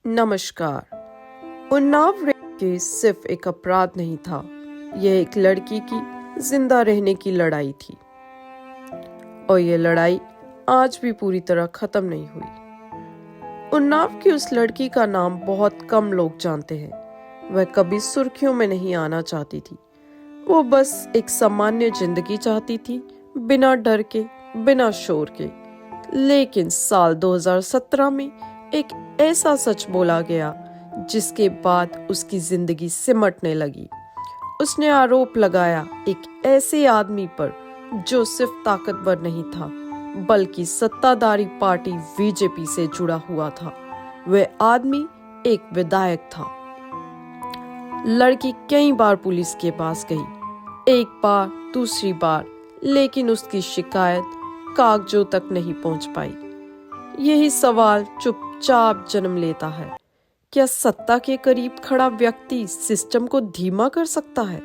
नमस्कार। Unnao rape case सिर्फ एक अपराध नहीं था, यह एक लड़की की जिंदा रहने की लड़ाई थी और यह लड़ाई आज भी पूरी तरह खत्म नहीं हुई। उन्नाव की उस लड़की का नाम बहुत कम लोग जानते हैं। वह कभी सुर्खियों में नहीं आना चाहती थी। वो बस एक सामान्य जिंदगी चाहती थी, बिना डर के, बिना शोर के। लेकिन साल 2017 में एक ऐसा सच बोला गया जिसके बाद उसकी जिंदगी सिमटने लगी। उसने आरोप लगाया एक ऐसे आदमी पर जो सिर्फ ताकतवर नहीं था बल्कि सत्ताधारी पार्टी बीजेपी से जुड़ा हुआ था। वह आदमी एक विधायक था। लड़की कई बार पुलिस के पास गई, एक बार, दूसरी बार, लेकिन उसकी शिकायत कागजों तक नहीं पहुंच पाई। यही सवाल चुपचाप जन्म लेता है। क्या सत्ता के करीब खड़ा व्यक्ति सिस्टम को धीमा कर सकता है?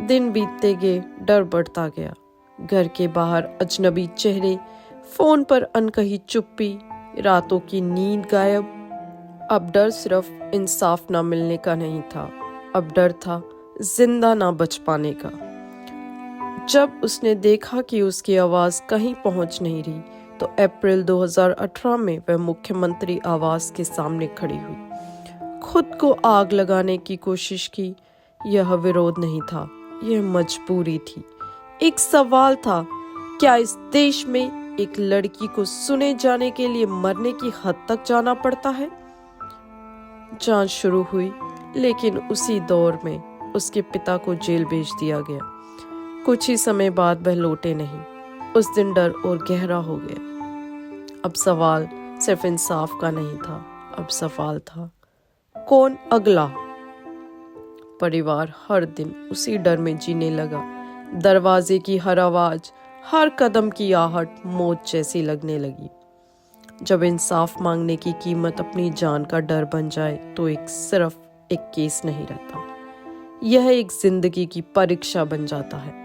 दिन बीतते गए, डर बढ़ता गया। घर के बाहर अजनबी चेहरे, फोन पर अनकही चुप्पी, रातों की नींद गायब। अब डर सिर्फ इंसाफ ना मिलने का नहीं था, अब डर था जिंदा ना बच पाने का। जब उसने देखा कि उसकी आवाज कहीं पहुंच नहीं रही तो अप्रैल 2018 में वह मुख्यमंत्री आवास के सामने खड़ी हुई। खुद को आग लगाने की कोशिश की। यह विरोध नहीं था, यह मजबूरी थी। एक सवाल था, क्या इस देश में एक लड़की को सुने जाने के लिए मरने की हद तक जाना पड़ता है? जांच शुरू हुई, लेकिन उसी दौर में उसके पिता को जेल भेज दिया गया। कुछ ही समय बाद वह लौटे नहीं। उस दिन डर और गहरा हो गया। अब सवाल सिर्फ इंसाफ का नहीं था, अब सवाल था कौन अगला? परिवार हर दिन उसी डर में जीने लगा। दरवाजे की हर आवाज, हर कदम की आहट मौत जैसी लगने लगी। जब इंसाफ मांगने की कीमत अपनी जान का डर बन जाए तो सिर्फ एक केस नहीं रहता, यह एक जिंदगी की परीक्षा बन जाता है।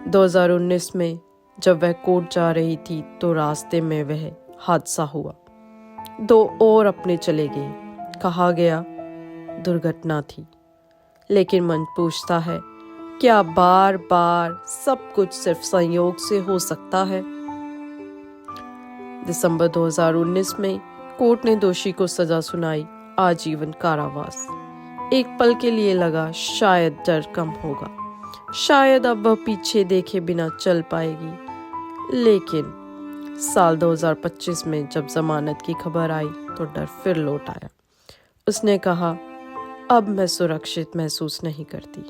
2019 में जब वह कोर्ट जा रही थी तो रास्ते में वह हादसा हुआ। 2 और अपने चले गए। कहा गया दुर्घटना थी, लेकिन मन पूछता है, क्या बार बार सब कुछ सिर्फ संयोग से हो सकता है? दिसंबर 2019 में कोर्ट ने दोषी को सजा सुनाई, आजीवन कारावास। एक पल के लिए लगा शायद डर कम होगा, शायद अब वह पीछे देखे बिना चल पाएगी। लेकिन साल 2025 में जब जमानत की खबर आई तो डर फिर लौट आया। उसने कहा, अब मैं सुरक्षित महसूस नहीं करती।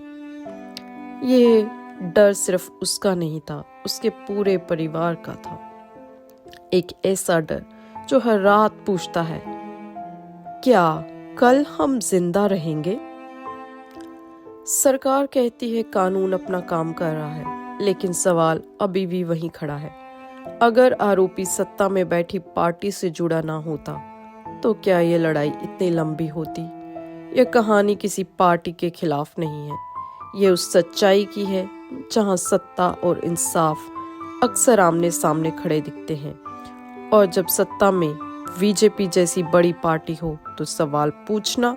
ये डर सिर्फ उसका नहीं था, उसके पूरे परिवार का था। एक ऐसा डर जो हर रात पूछता है, क्या कल हम जिंदा रहेंगे? सरकार कहती है कानून अपना काम कर रहा है, लेकिन सवाल अभी भी वहीं खड़ा है। अगर आरोपी सत्ता में बैठी पार्टी से जुड़ा ना होता तो क्या ये लड़ाई इतनी लंबी होती? यह कहानी किसी पार्टी के खिलाफ नहीं है, यह उस सच्चाई की है जहां सत्ता और इंसाफ अक्सर आमने सामने खड़े दिखते हैं। और जब सत्ता में बीजेपी जैसी बड़ी पार्टी हो तो सवाल पूछना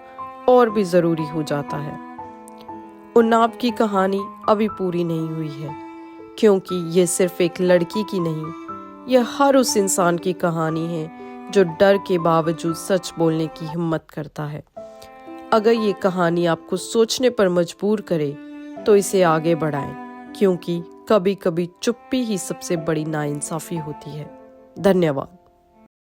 और भी जरूरी हो जाता है। उन्नाव की कहानी अभी पूरी नहीं हुई है, क्योंकि ये सिर्फ एक लड़की की नहीं, यह हर उस इंसान की कहानी है जो डर के बावजूद सच बोलने की हिम्मत करता है। अगर ये कहानी आपको सोचने पर मजबूर करे तो इसे आगे बढ़ाएं, क्योंकि कभी कभी चुप्पी ही सबसे बड़ी नाइंसाफी होती है। धन्यवाद।